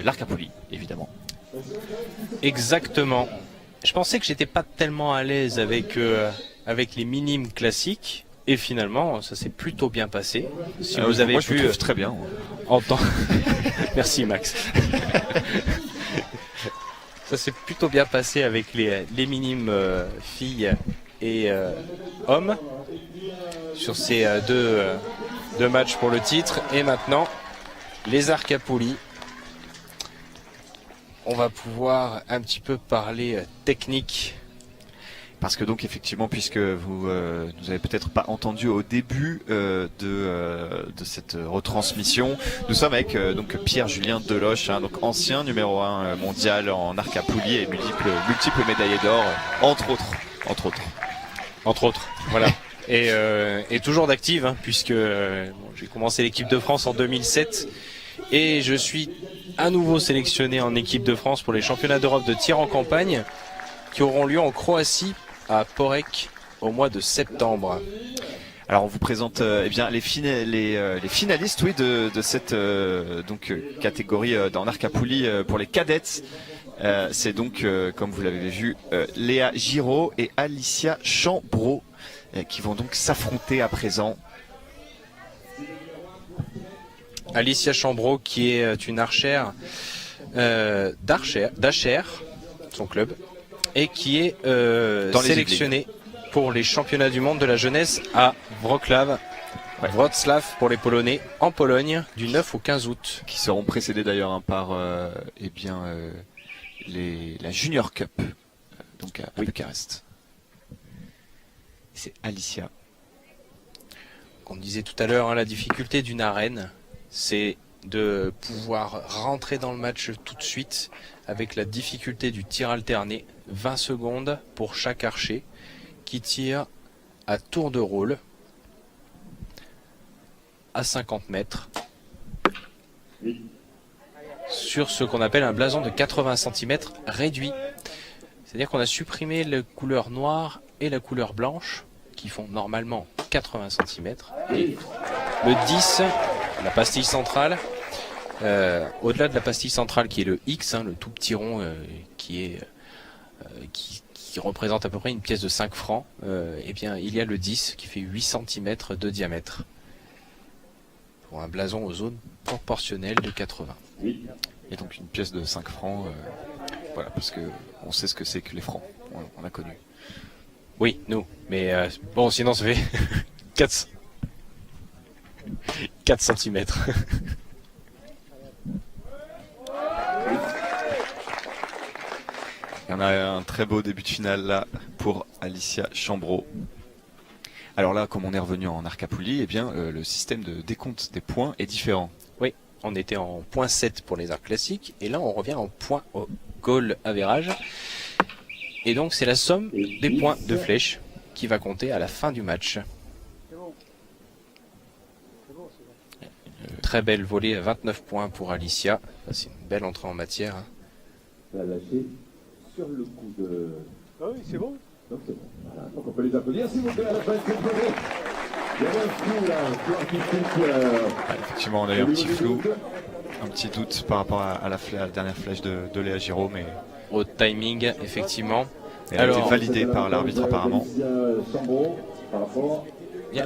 l'arc à poulie, évidemment. Exactement. Je pensais que j'étais pas tellement à l'aise avec les minimes classiques. Et finalement, ça s'est plutôt bien passé. Si vous avez moi, pu je trouve très bien. entendre. Merci Max. Ça s'est plutôt bien passé avec les minimes filles et hommes sur ces deux matchs pour le titre. Et maintenant, les arcs à poulie. On va pouvoir un petit peu parler technique. Parce que donc effectivement, puisque vous nous avez peut-être pas entendu au début de cette retransmission, nous sommes avec donc Pierre-Julien Deloche, donc ancien numéro 1 mondial en arc à poulie et multiples médaillés d'or, entre autres. Voilà. Et toujours d'active, puisque j'ai commencé l'équipe de France en 2007 et je suis à nouveau sélectionné en équipe de France pour les championnats d'Europe de tir en campagne qui auront lieu en Croatie à Porek au mois de septembre. Alors on vous présente les finalistes de cette catégorie dans arc à poulie pour les cadettes. C'est donc comme vous l'avez vu Léa Giraud et Alicia Chambreau qui vont donc s'affronter à présent. Alicia Chambreau qui est une archère d'Acher, son club, et qui est sélectionnée pour les championnats du monde de la jeunesse à Wrocław pour les Polonais en Pologne du 9 au 15 août. Qui seront précédés d'ailleurs par la Junior Cup donc à Bucarest. C'est Alicia. On disait tout à l'heure, la difficulté d'une arène, c'est de pouvoir rentrer dans le match tout de suite avec la difficulté du tir alterné, 20 secondes pour chaque archer qui tire à tour de rôle à 50 mètres sur ce qu'on appelle un blason de 80 cm réduit. C'est-à-dire qu'on a supprimé la couleur noire et la couleur blanche qui font normalement 80 cm et le 10, la pastille centrale, au-delà de la pastille centrale qui est le X, le tout petit rond qui représente à peu près une pièce de 5 francs, et bien il y a le 10 qui fait 8 cm de diamètre pour un blason aux zones proportionnelles de 80. Et donc une pièce de 5 francs, voilà, parce que on sait ce que c'est que les francs, on a connu. Oui, nous, mais bon, sinon ça fait 4 cm. Il y en a un très beau début de finale là pour Alicia Chambreau. Alors là, comme on est revenu en arc à poulie, le système de décompte des points est différent. Oui, on était en point 7 pour les arcs classiques et là on revient en point au goal average. Et donc c'est la somme des points de flèche qui va compter à la fin du match. Très belle volée à 29 points pour Alicia. C'est une belle entrée en matière. La lâcher sur le coup de... Ah oui, c'est bon. Donc c'est bon. Voilà. Donc on peut les applaudir s'il vous plaît à la fin de cette journée. Il y avait un flou là, effectivement, on a eu un petit flou, un petit doute par rapport à la dernière flèche de Léa Giraud, mais... Au timing, effectivement. Elle a été validée par l'arbitre apparemment.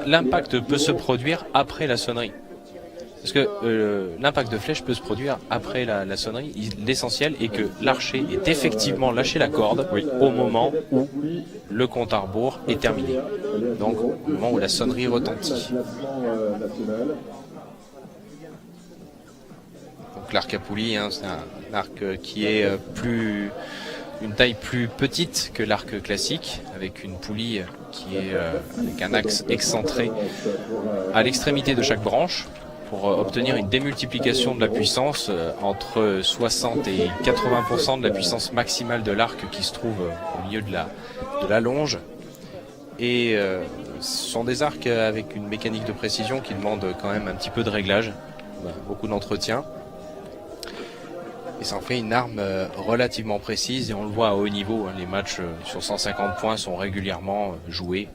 L'impact peut se produire après la sonnerie. Parce que l'impact de flèche peut se produire après la sonnerie. L'essentiel est que l'archer ait effectivement lâché la corde au moment où le compte à rebours est terminé. Donc au moment où la sonnerie retentit. Donc l'arc à poulie, c'est un arc qui est une taille plus petite que l'arc classique, avec une poulie qui est avec un axe excentré à l'extrémité de chaque branche, pour obtenir une démultiplication de la puissance entre 60 et 80% de la puissance maximale de l'arc qui se trouve au milieu de la longe. Et ce sont des arcs avec une mécanique de précision qui demande quand même un petit peu de réglage, beaucoup d'entretien. Et ça en fait une arme relativement précise et on le voit à haut niveau. Les matchs sur 150 points sont régulièrement joués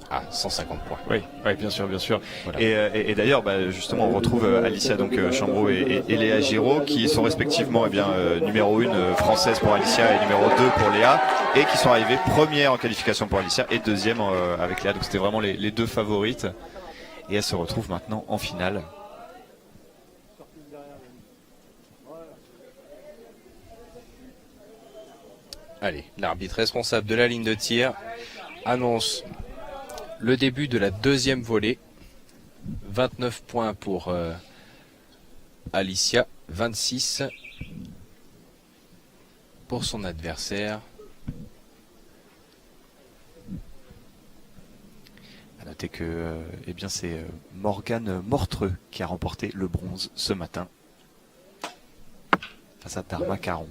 à 150 points. Oui, bien sûr, bien sûr. Voilà. Et d'ailleurs, justement, on retrouve Alicia Chambreau et Léa Giraud qui sont respectivement numéro 1 française pour Alicia et numéro 2 pour Léa, et qui sont arrivées première en qualification pour Alicia et deuxième avec Léa. Donc c'était vraiment les deux favorites. Et elles se retrouvent maintenant en finale. Allez, l'arbitre responsable de la ligne de tir annonce le début de la deuxième volée. 29 points pour Alicia, 26 pour son adversaire. À noter que c'est Morgane Mortreux qui a remporté le bronze ce matin face à Dharma Caron.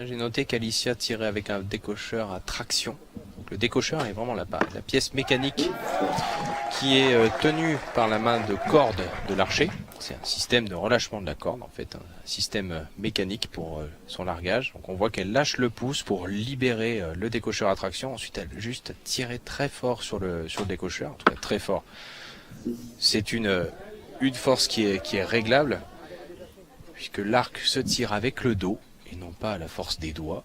J'ai noté qu'Alicia tirait avec un décocheur à traction. Donc le décocheur est vraiment la pièce mécanique qui est tenue par la main de corde de l'archer. C'est un système de relâchement de la corde, en fait, un système mécanique pour son largage. Donc on voit qu'elle lâche le pouce pour libérer le décocheur à traction. Ensuite, elle juste tirer très fort sur le décocheur, en tout cas très fort. C'est une force qui est réglable, puisque l'arc se tire avec le dos et non pas à la force des doigts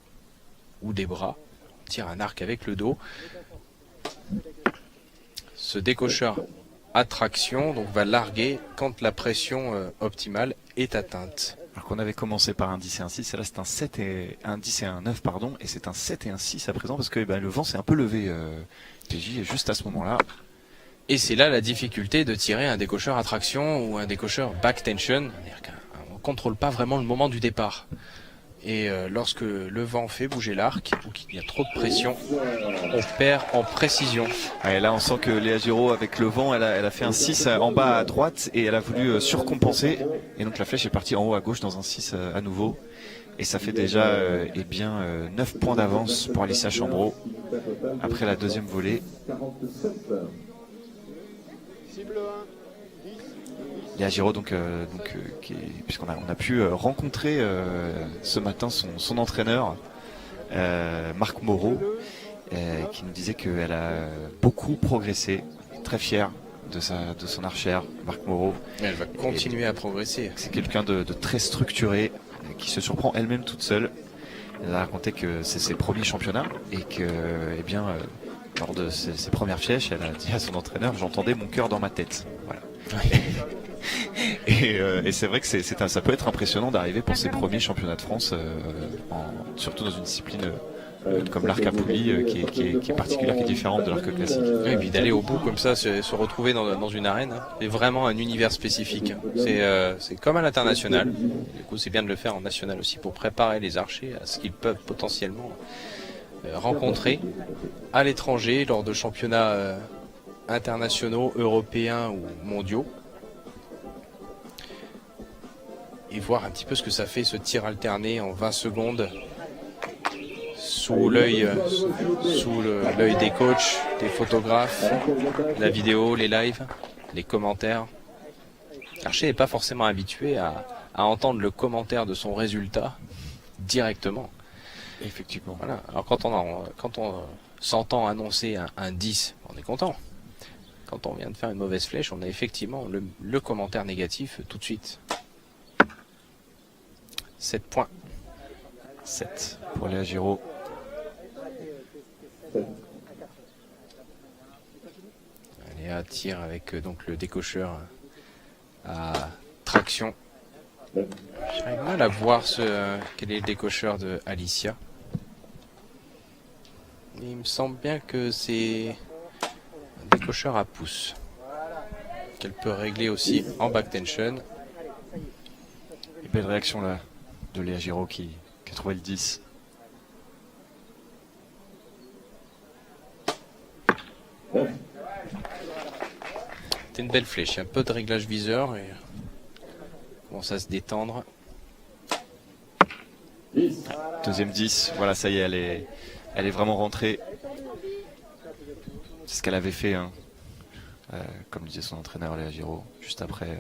ou des bras. On tire un arc avec le dos. Ce décocheur à traction donc va larguer quand la pression optimale est atteinte. Alors qu'on avait commencé par un 10 et un 6, et là c'est un 7 et un 10 et un 9 pardon, et c'est un 7 et un 6 à présent parce que le vent s'est un peu levé PJ juste à ce moment-là. Et c'est là la difficulté de tirer un décocheur à traction ou un décocheur back tension, c'est-à-dire qu'on ne contrôle pas vraiment le moment du départ. Et lorsque le vent fait bouger l'arc ou qu'il y a trop de pression, on perd en précision. Et là on sent que Léa Giraud avec le vent, elle a fait un 6 en bas à droite et elle a voulu surcompenser. Et donc la flèche est partie en haut à gauche dans un 6 à nouveau. Et ça fait déjà 9 points d'avance pour Alicia Chambreau après la deuxième volée. Léa Giraud puisqu'on a pu rencontrer ce matin son entraîneur Marc Moreau, qui nous disait qu'elle a beaucoup progressé, très fière de son archère. Marc Moreau, elle va continuer à progresser. c'est quelqu'un de très structuré, qui se surprend elle-même toute seule. Elle a raconté que c'est ses premiers championnats et que lors de ses premières flèches, elle a dit à son entraîneur: j'entendais mon cœur dans ma tête. Voilà. Et c'est vrai que ça peut être impressionnant d'arriver pour ses premiers championnats de France, surtout dans une discipline comme l'arc à poulies qui est particulière, qui est différente de l'arc classique. Oui, et puis d'aller au bout comme ça, se retrouver dans une arène, c'est vraiment un univers spécifique. C'est comme à l'international. Du coup, c'est bien de le faire en national aussi pour préparer les archers à ce qu'ils peuvent potentiellement rencontrer à l'étranger lors de championnats internationaux, européens ou mondiaux. Et voir un petit peu ce que ça fait, ce tir alterné en 20 secondes sous l'œil des coachs, des photographes, la vidéo, les lives, les commentaires. L'archer n'est pas forcément habitué à entendre le commentaire de son résultat directement. Effectivement. Voilà. Alors quand on s'entend annoncer un 10, on est content. Quand on vient de faire une mauvaise flèche, on a effectivement le commentaire négatif tout de suite. 7 points. 7 pour Léa Giraud. Léa tire avec donc le décocheur à traction. J'arrive mal à voir quel est le décocheur de Alicia. Il me semble bien que c'est un décocheur à pouce qu'elle peut régler aussi en back tension. Et belle réaction là de Léa Giraud qui a trouvé le 10. C'était une belle flèche, un peu de réglage viseur et commence à se détendre. Deuxième 10, voilà, ça y est, elle est vraiment rentrée. C'est ce qu'elle avait fait, comme disait son entraîneur Léa Giraud, juste après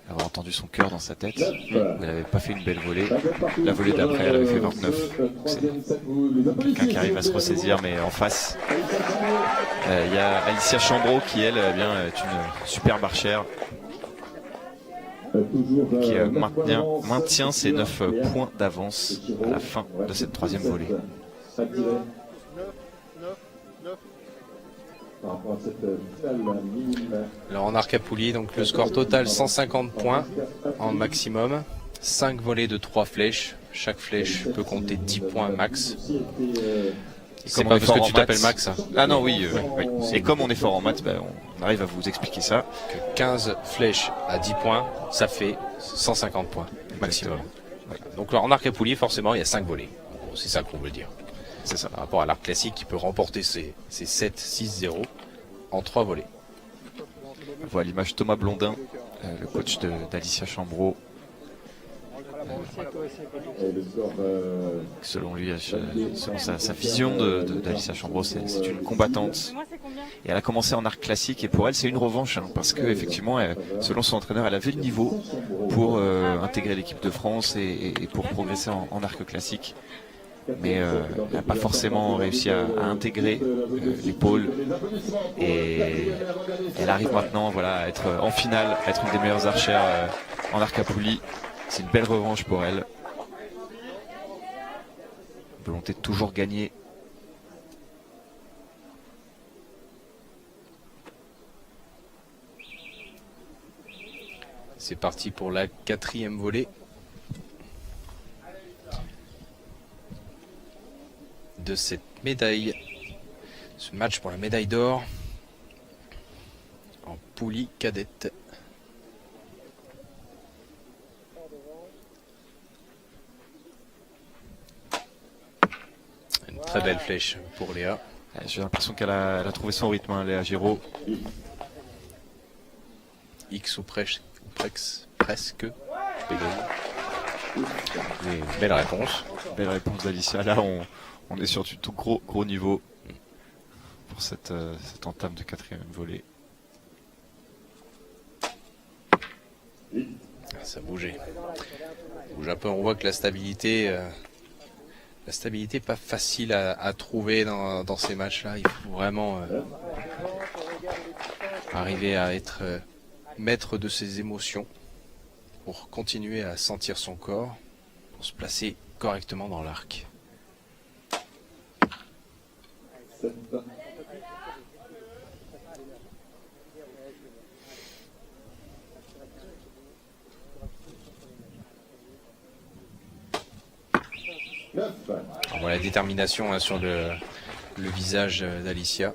avoir entendu son cœur dans sa tête. Elle n'avait pas fait une belle volée. La volée d'après, elle avait fait 29. C'est quelqu'un qui arrive à se ressaisir, mais en face, il y a Alicia Chambreau qui, elle, est une superbe archère qui maintient ses 9 points d'avance à la fin de cette troisième volée. Alors en arc à poulie, donc le score total 150 points en maximum, 5 volées de 3 flèches, chaque flèche peut compter 10 points max. C'est pas parce que tu t'appelles Max. Ah non, oui. Et comme on est fort en maths, on arrive à vous expliquer ça. Que 15 flèches à 10 points, ça fait 150 points maximum. Voilà. Donc en arc à poulie, forcément, il y a 5 volées. Bon, c'est ça qu'on veut dire. C'est ça. Par rapport à l'arc classique qui peut remporter ses 7-6-0 en 3 volées. Voilà l'image Thomas Blondin, le coach d'Alicia Chambreau. Selon lui, selon sa vision d'Alicia Chambreau, c'est une combattante. Et elle a commencé en arc classique et pour elle c'est une revanche parce que effectivement, selon son entraîneur, elle avait le niveau pour intégrer l'équipe de France et pour progresser en arc classique. Mais elle n'a pas forcément réussi à intégrer les pôles et elle arrive maintenant à être en finale, à être une des meilleures archères en arc à poulie. C'est une belle revanche pour elle. Volonté de toujours gagner. C'est parti pour la 4e volée. De cette médaille, ce match pour la médaille d'or en poulie cadette. Une très belle flèche pour Léa. J'ai l'impression qu'elle a trouvé son rythme, Léa Giraud. X ou presque. Belle réponse. Belle réponse d'Alicia. Là, on est sur du tout gros niveau pour cette entame de 4e volée. Ça bougeait. Ça bouge un peu. On voit que la stabilité pas facile à trouver dans ces matchs-là. Il faut vraiment arriver à être maître de ses émotions pour continuer à sentir son corps, pour se placer correctement dans l'arc. On voit la détermination sur le visage d'Alicia.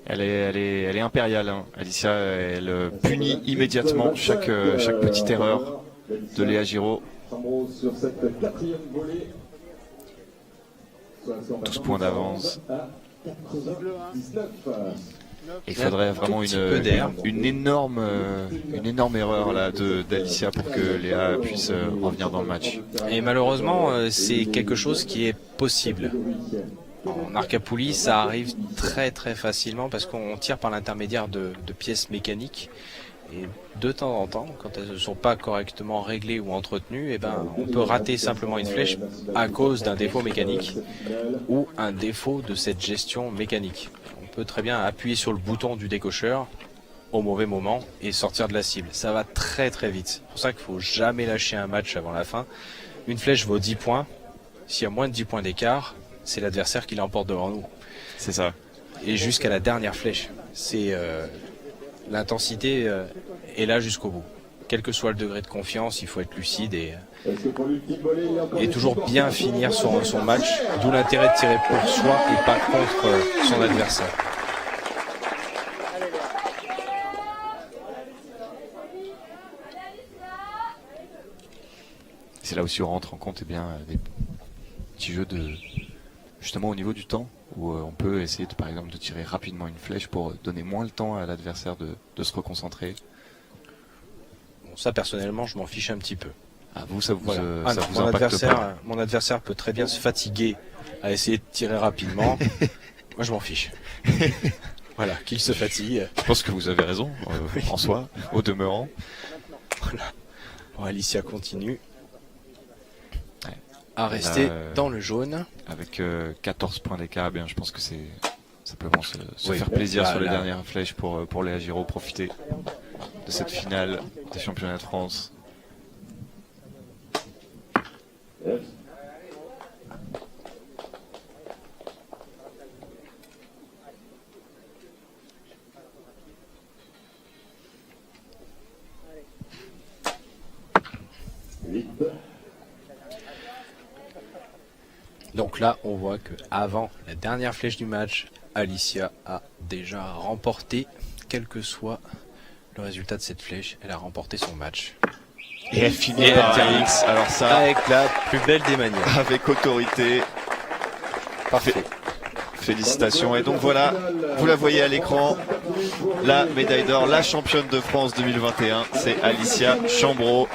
Elle est impériale. Alicia, elle punit immédiatement chaque petite erreur de Léa Giraud. 12 points d'avance. Il faudrait vraiment une énorme erreur là d'Alicia pour que Léa puisse revenir dans le match. Et malheureusement, c'est quelque chose qui est possible. En arc à poulie, ça arrive très facilement parce qu'on tire par l'intermédiaire de pièces mécaniques. Et de temps en temps, quand elles ne sont pas correctement réglées ou entretenues, on peut rater simplement une flèche à cause d'un défaut mécanique ou un défaut de cette gestion mécanique. On peut très bien appuyer sur le bouton du décocheur au mauvais moment et sortir de la cible. Ça va très vite. C'est pour ça qu'il ne faut jamais lâcher un match avant la fin. Une flèche vaut 10 points. S'il y a moins de 10 points d'écart, c'est l'adversaire qui l'emporte devant nous. C'est ça. Et jusqu'à la dernière flèche. C'est l'intensité est là jusqu'au bout. Quel que soit le degré de confiance, il faut être lucide et toujours bien finir son match. D'où l'intérêt de tirer pour soi et pas contre son adversaire. C'est là aussi on rentre en compte des petits jeux justement au niveau du temps où on peut essayer par exemple de tirer rapidement une flèche pour donner moins le temps à l'adversaire de se reconcentrer. Bon, ça personnellement je m'en fiche un petit peu. Ah vous ça vous, voilà. Ça vous impacte pas. Mon adversaire peut très bien se fatiguer à essayer de tirer rapidement. Moi je m'en fiche. Voilà, qu'il se fatigue. Je pense que vous avez raison en soi, au demeurant. Voilà. Bon, Alicia continue à rester dans le jaune. Avec 14 points d'écart, eh bien, je pense que c'est simplement se Oui. faire plaisir sur les Là. dernières flèches pour Léa Giraud, profiter de cette finale des championnats de France. Yes. Donc là, on voit que avant la dernière flèche du match, Alicia a déjà remporté, quel que soit le résultat de cette flèche, elle a remporté son match. Et elle finit Et par elle un termine X. Alors ça, Avec la plus belle des manières. avec autorité. Parfait. Félicitations. Et donc voilà, vous la voyez à l'écran, la médaille d'or, la championne de France 2021, c'est Alicia Chambreau.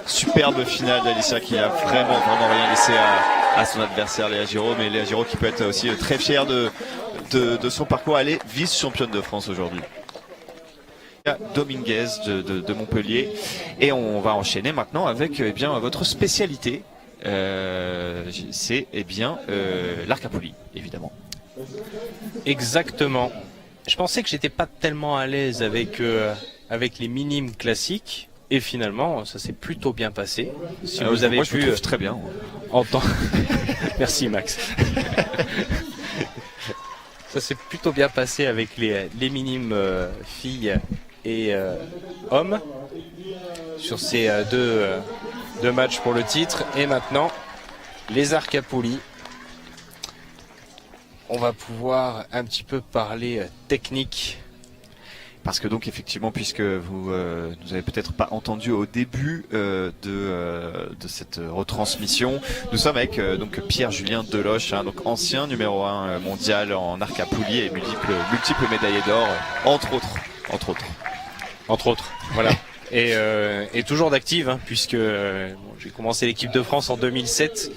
Superbe finale d'Alicia qui a vraiment rien laissé à son adversaire Léa Giraud, mais Léa Giraud qui peut être aussi très fière de son parcours. Elle est vice-championne de France aujourd'hui. Dominguez de Montpellier, et on va enchaîner maintenant avec eh bien votre spécialité. C'est l'arc à poulie, évidemment. Exactement. Je pensais que j'étais pas tellement à l'aise avec les minimes classiques, et finalement ça s'est plutôt bien passé. Si vous avez moi, je pu vous trouve très bien. entendre. Merci Max. Ça s'est plutôt bien passé avec les minimes filles et hommes sur ces deux matchs pour le titre. Et maintenant, les arcs à poulie. On va pouvoir un petit peu parler technique. Parce que donc effectivement, puisque vous nous avez peut-être pas entendu au début de cette retransmission, nous sommes avec donc Pierre-Julien Deloche, hein, donc ancien numéro 1 mondial en arc à poulie et multiple médaillé d'or, entre autres. Voilà. Et toujours d'active, hein, puisque j'ai commencé l'équipe de France en 2007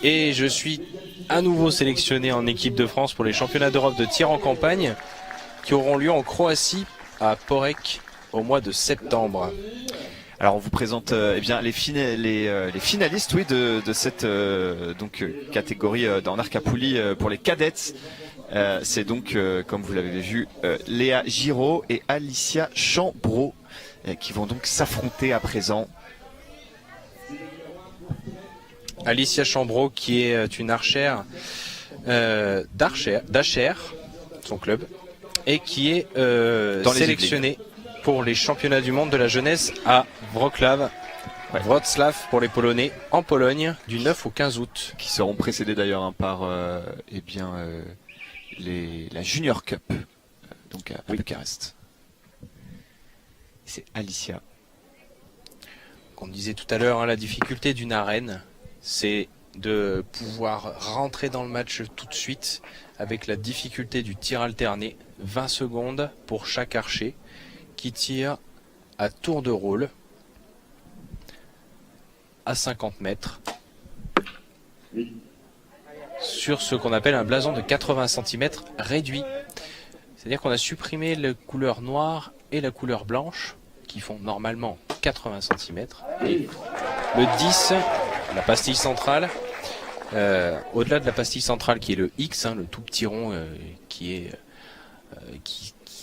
et je suis à nouveau sélectionné en équipe de France pour les championnats d'Europe de tir en campagne qui auront lieu en Croatie à Porek au mois de septembre. Alors on vous présente les finalistes, oui, de cette catégorie en arc à poulie pour les cadettes. C'est donc, comme vous l'avez vu, Léa Giraud et Alicia Chambreau qui vont donc s'affronter à présent. Alicia Chambreau qui est une archère d'Acher, son club, et qui est sélectionnée pour les championnats du monde de la jeunesse à Wrocław, Wrocław pour les Polonais, en Pologne, du 9 au 15 août. Qui seront précédés d'ailleurs par la Junior Cup, donc à Bucarest. C'est Alicia. Comme on disait tout à l'heure, hein, la difficulté d'une arène, c'est de pouvoir rentrer dans le match tout de suite avec la difficulté du tir alterné. 20 secondes pour chaque archer qui tire à tour de rôle à 50 mètres sur ce qu'on appelle un blason de 80 cm réduit. C'est-à-dire qu'on a supprimé la couleur noire et la couleur blanche qui font normalement 80 cm. Et le 10, la pastille centrale, au-delà de la pastille centrale qui est le X, hein, le tout petit rond qui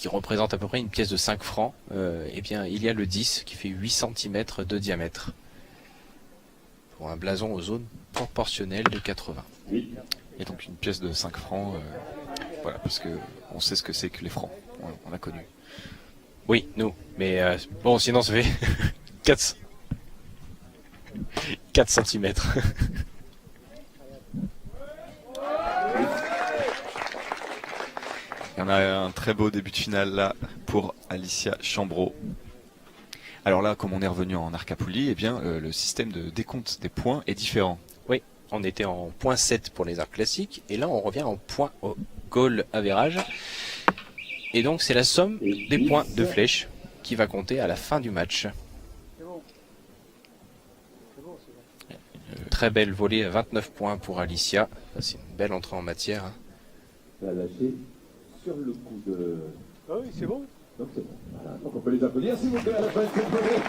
représente à peu près une pièce de 5 francs, eh bien il y a le 10 qui fait 8 cm de diamètre pour un blason aux zones proportionnelles de 80. Et donc une pièce de 5 francs, voilà, parce que on sait ce que c'est que les francs, on a connu. Oui, nous, mais bon, sinon ça fait 4 cm. Il y en a un très beau début de finale là pour Alicia Chambreau. Alors là, comme on est revenu en arc à poulie, eh bien le système de décompte des points est différent. Oui, on était en point 7 pour les arcs classiques et là on revient en point au goal average. Et donc c'est la somme des points de flèche qui va compter à la fin du match. Très belle volée à 29 points pour Alicia. C'est une belle entrée en matière. Ça a lâché sur le coup de... Ah oui, c'est bon. Donc c'est bon. Voilà. Donc on peut les applaudir s'il vous plaît à la fin de cette volée.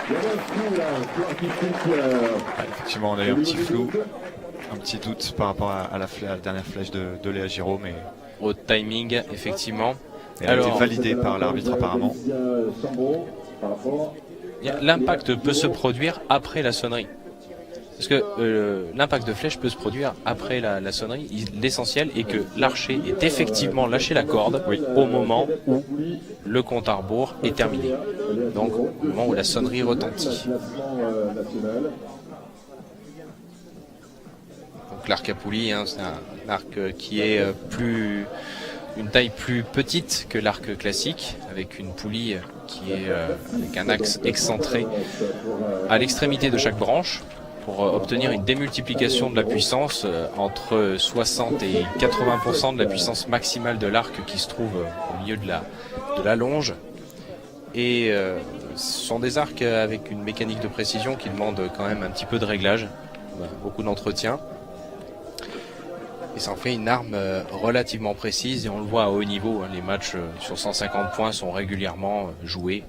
Il y avait un flou là, un flou artistique. Effectivement, on a eu un petit flou, un petit doute par rapport à la dernière flèche de Léa Giraud, mais Au timing, effectivement. elle a été validée par l'arbitre apparemment. L'impact peut se produire après la sonnerie. Parce que l'impact de flèche peut se produire après la sonnerie. L'essentiel est que l'archer ait effectivement lâché la corde au moment où le compte à rebours est terminé. Donc au moment où la sonnerie retentit. Donc l'arc à poulie, hein, c'est un arc qui est une taille plus petite que l'arc classique, avec une poulie qui est avec un axe excentré à l'extrémité de chaque branche, pour obtenir une démultiplication de la puissance entre 60 et 80% de la puissance maximale de l'arc qui se trouve au milieu de la longe. Et ce sont des arcs avec une mécanique de précision qui demande quand même un petit peu de réglage, beaucoup d'entretien. Et ça en fait une arme relativement précise, et on le voit à haut niveau, hein, les matchs sur 150 points sont régulièrement joués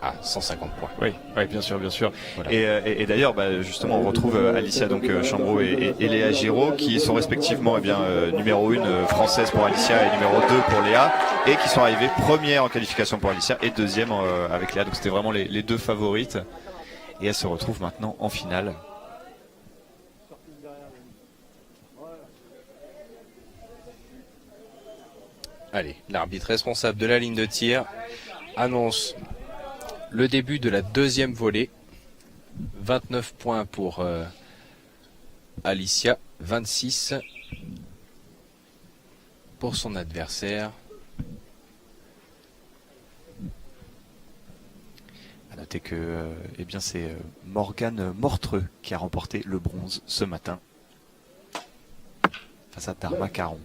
à 150 points. Oui, bien sûr, bien sûr. Voilà. Et d'ailleurs, justement, on retrouve Alicia Chambreau et Léa Giraud, qui sont respectivement numéro 1 française pour Alicia et numéro 2 pour Léa, et qui sont arrivées première en qualification pour Alicia et deuxième avec Léa. Donc c'était vraiment les deux favorites, et elles se retrouvent maintenant en finale. Allez, l'arbitre responsable de la ligne de tir annonce le début de la deuxième volée. 29 points pour Alicia, 26 pour son adversaire. À noter que c'est Morgane Mortreux qui a remporté le bronze ce matin face à Dharma Caron.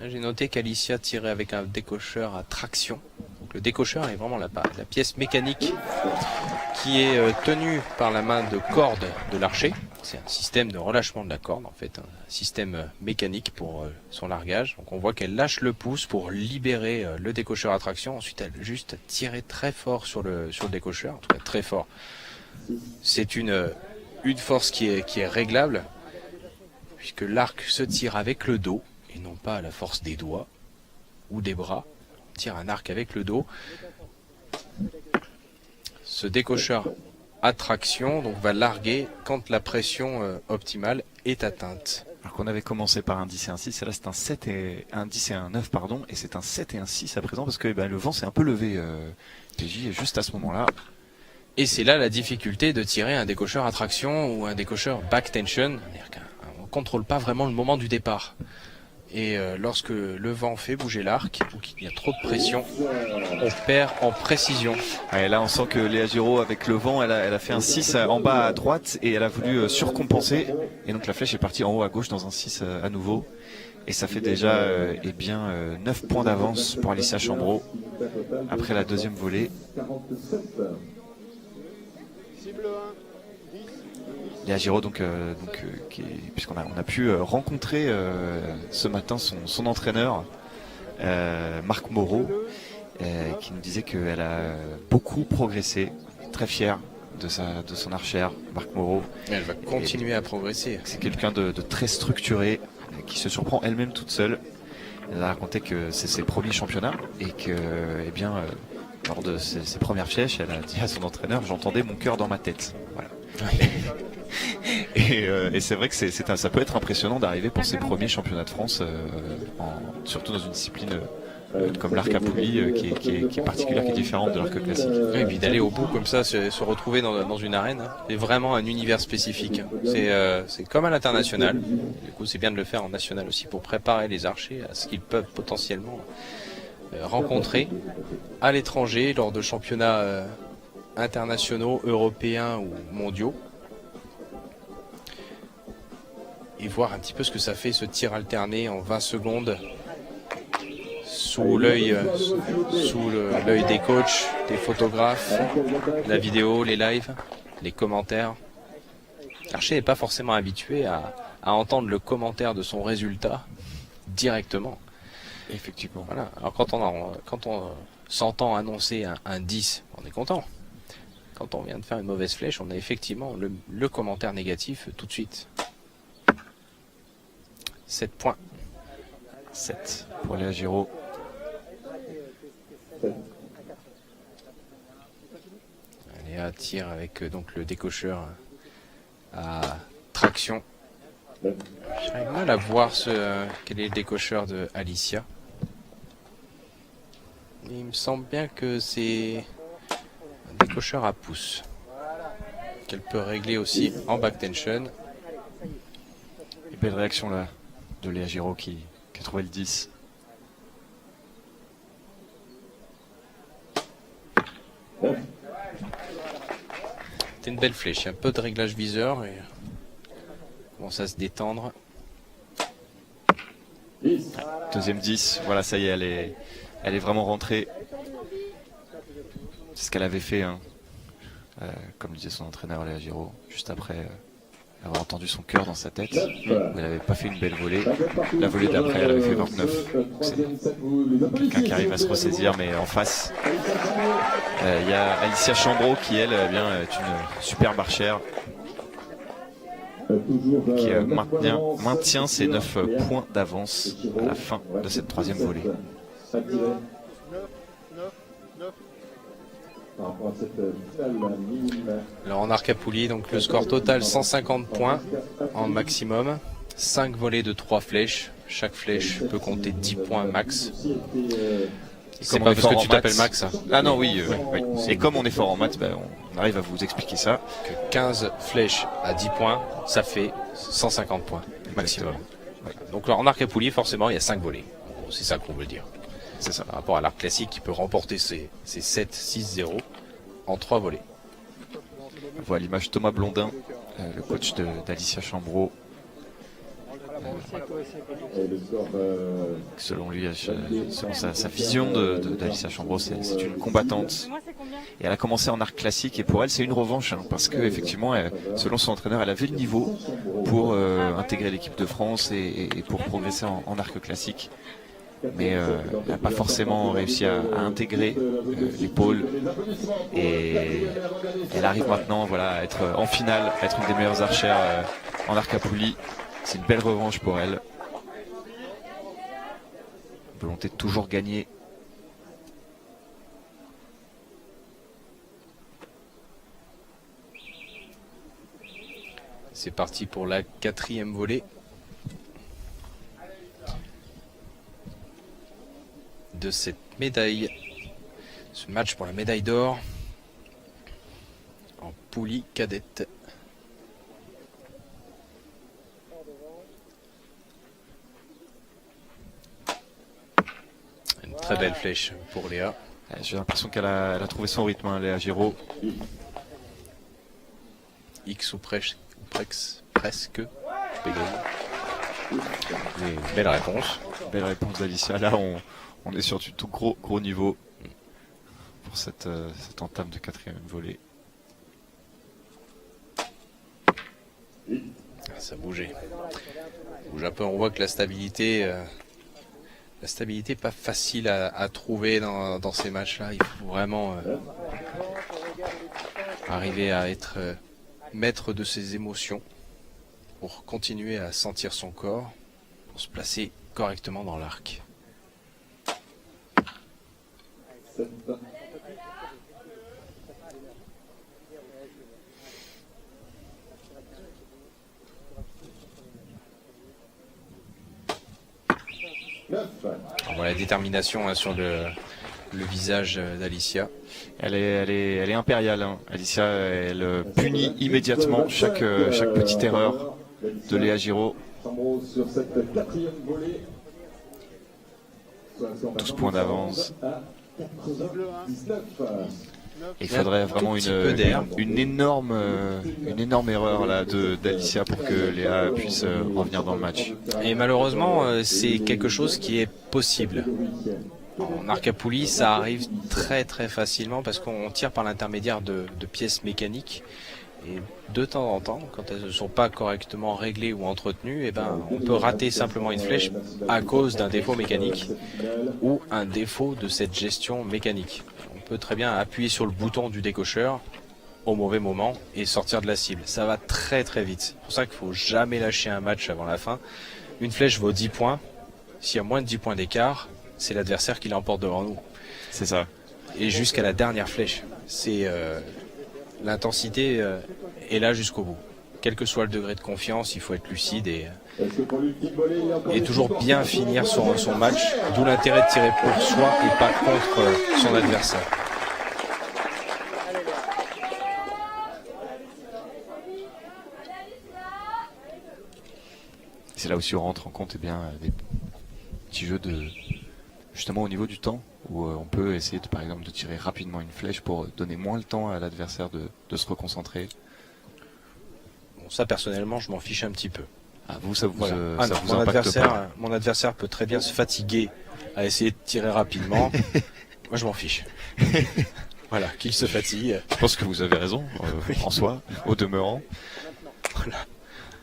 J'ai noté qu'Alicia tirait avec un décocheur à traction. Donc le décocheur est vraiment la pièce mécanique qui est tenue par la main de corde de l'archer. C'est un système de relâchement de la corde, en fait, un système mécanique pour son largage. Donc on voit qu'elle lâche le pouce pour libérer le décocheur à traction. Ensuite, elle juste tirer très fort sur le décocheur, en tout cas très fort. C'est une force qui est réglable, puisque l'arc se tire avec le dos et non pas à la force des doigts ou des bras. On tire un arc avec le dos. Ce décocheur à traction donc va larguer quand la pression optimale est atteinte. Alors qu'on avait commencé par un 10 et un 6, et là c'est un 10 et un 9, pardon, et c'est un 7 et un 6 à présent, parce que le vent s'est un peu levé, PJ, juste à ce moment-là. Et c'est là la difficulté de tirer un décocheur à traction ou un décocheur back tension. On ne contrôle pas vraiment le moment du départ. Et lorsque le vent fait bouger l'arc ou qu'il y a trop de pression, on perd en précision. Et là on sent que Léa Giraud, avec le vent, elle a fait un 6 en bas à droite, et elle a voulu surcompenser, et donc la flèche est partie en haut à gauche dans un 6 à nouveau, et ça fait déjà 9 points d'avance pour Alicia Chambreau après la deuxième volée. Léa Giraud puisqu'on a pu rencontrer ce matin son entraîneur Marc Moreau, qui nous disait qu'elle a beaucoup progressé, très fière de son archère, Marc Moreau. Elle va continuer à progresser. C'est quelqu'un de très structuré, qui se surprend elle-même toute seule. Elle a raconté que c'est ses premiers championnats, et que lors de ses premières flèches, elle a dit à son entraîneur: j'entendais mon cœur dans ma tête. Voilà. Et c'est vrai que ça peut être impressionnant d'arriver pour ses premiers championnats de France, surtout dans une discipline comme l'arc à poulie, qui est particulière, qui est différente de l'arc classique. Et puis d'aller au bout comme ça, se retrouver dans une arène, hein, c'est vraiment un univers spécifique. C'est comme à l'international. Du coup, c'est bien de le faire en national aussi pour préparer les archers à ce qu'ils peuvent potentiellement rencontrer à l'étranger lors de championnats internationaux, européens ou mondiaux, et voir un petit peu ce que ça fait, ce tir alterné en 20 secondes sous l'œil des coachs, des photographes, la vidéo, les lives, les commentaires. L'archer n'est pas forcément habitué à entendre le commentaire de son résultat. directement. Effectivement. Voilà. Alors quand on s'entend annoncer un 10, on est content. Quand on vient de faire une mauvaise flèche, on a effectivement le commentaire négatif tout de suite. 7 points. 7 pour Léa Giraud. Léa tire avec donc le décocheur à traction. J'arrive mal à voir quel est le décocheur de Alicia. Il me semble bien que c'est un décocheur à pouce qu'elle peut régler aussi en back tension. Et belle réaction là de Léa Giraud qui a trouvé le 10. C'était une belle flèche, il y a un peu de réglage viseur et commence à se détendre. Deuxième 10, voilà, ça y est, elle est vraiment rentrée. C'est ce qu'elle avait fait, hein. Comme disait son entraîneur Léa Giraud, juste après avoir entendu son cœur dans sa tête. Elle n'avait pas fait une belle volée. La volée d'après, elle avait fait 29. C'est quelqu'un qui arrive à se ressaisir, mais en face, il y a Alicia Chambreau qui, elle, est une super marchère qui maintient ses 9 points d'avance à la fin de cette troisième volée. Alors en Arcapouli, donc le score total 150 points en maximum, 5 volées de 3 flèches, chaque flèche peut compter 10 points max. C'est pas parce que tu t'appelles Max. Ah non, oui. Et comme on est fort en maths, on arrive à vous expliquer ça. Que 15 flèches à 10 points, ça fait 150 points maximum. Ouais. Donc en Arcapouli, forcément, il y a 5 volées. C'est ça qu'on veut dire. C'est ça, par rapport à l'arc classique qui peut remporter ses 7-6-0 en 3 volées. On voit à l'image Thomas Blondin, le coach d'Alicia Chambreau. Selon lui, selon sa vision d'Alicia Chambreau, c'est une combattante. Et elle a commencé en arc classique et pour elle c'est une revanche, hein, parce que effectivement, selon son entraîneur, elle avait le niveau pour intégrer l'équipe de France et pour progresser en arc classique. Mais elle n'a pas forcément réussi à intégrer les pôles et elle arrive maintenant, voilà, à être en finale, à être une des meilleures archères en Arcapouli. C'est une belle revanche pour elle. Volonté de toujours gagner. C'est parti pour la 4e volée de cette médaille, ce match pour la médaille d'or en poulie cadette. Une très belle flèche pour Léa. J'ai l'impression qu'elle a trouvé son rythme, hein, Léa Giraud. X ou presque. Je bégaye. Belle réponse. Belle réponse d'Alicia. Là, on est sur du tout gros niveau pour cette entame de 4e volée. Ça bougeait. Ça bouge un peu. On voit que la stabilité n'est pas facile à trouver dans ces matchs-là. Il faut vraiment arriver à être maître de ses émotions pour continuer à sentir son corps, pour se placer correctement dans l'arc. On voit la détermination, hein, sur le visage d'Alicia. Elle est impériale, hein. Alicia, elle punit immédiatement chaque petite erreur de Léa Giraud. 12 points d'avance. Il faudrait vraiment une énorme erreur là d'Alicia pour que Léa puisse revenir dans le match. Et malheureusement, c'est quelque chose qui est possible. En Arcapouli, ça arrive très facilement parce qu'on tire par l'intermédiaire de pièces mécaniques Et de temps en temps, quand elles ne sont pas correctement réglées ou entretenues, eh ben, on peut rater simplement une flèche à cause d'un défaut mécanique ou un défaut de cette gestion mécanique. On peut très bien appuyer sur le bouton du décocheur au mauvais moment et sortir de la cible. Ça va très très vite. C'est pour ça qu'il faut jamais lâcher un match avant la fin. Une flèche vaut 10 points. S'il y a moins de 10 points d'écart, c'est l'adversaire qui l'emporte devant nous. C'est ça. Et jusqu'à la dernière flèche. C'est l'intensité est là jusqu'au bout. Quel que soit le degré de confiance, il faut être lucide et toujours bien finir son match. D'où l'intérêt de tirer pour soi et pas contre son adversaire. C'est là aussi on rentre en compte des petits jeux de justement au niveau du temps où on peut essayer par exemple de tirer rapidement une flèche pour donner moins le temps à l'adversaire de se reconcentrer. Bon, ça personnellement je m'en fiche un petit peu. Ah, vous ça vous, voilà. ça vous impacte pas. Mon adversaire peut très bien se fatiguer à essayer de tirer rapidement. Moi je m'en fiche. Voilà, qu'il se fatigue. Je pense que vous avez raison en soi, au demeurant. Voilà.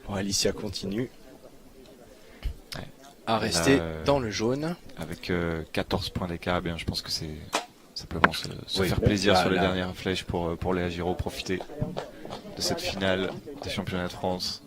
Bon, Alicia continue à rester dans le jaune. Avec 14 points d'écart, je pense que c'est simplement se faire plaisir sur les dernières flèches pour Léa Giraud, profiter de cette finale des championnats de France.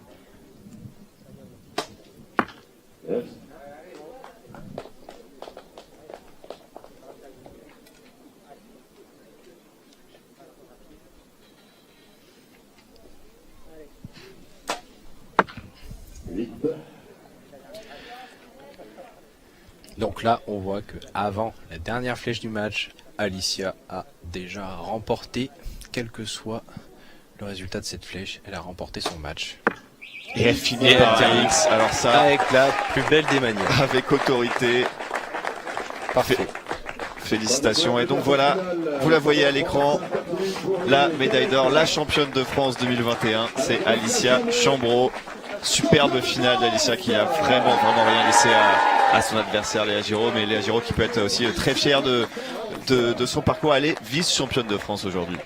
Donc là, on voit que avant la dernière flèche du match, Alicia a déjà remporté, quel que soit le résultat de cette flèche, elle a remporté son match. Et elle finit par Alix. Alors ça, avec la plus belle des manières. Avec autorité. Parfait. Félicitations. Et donc voilà, vous la voyez à l'écran, la médaille d'or, la championne de France 2021, c'est Alicia Chambreau. Superbe finale d'Alicia qui a vraiment rien laissé à son adversaire Léa Giraud, mais Léa Giraud qui peut être aussi très fière de son parcours. Elle est vice-championne de France aujourd'hui.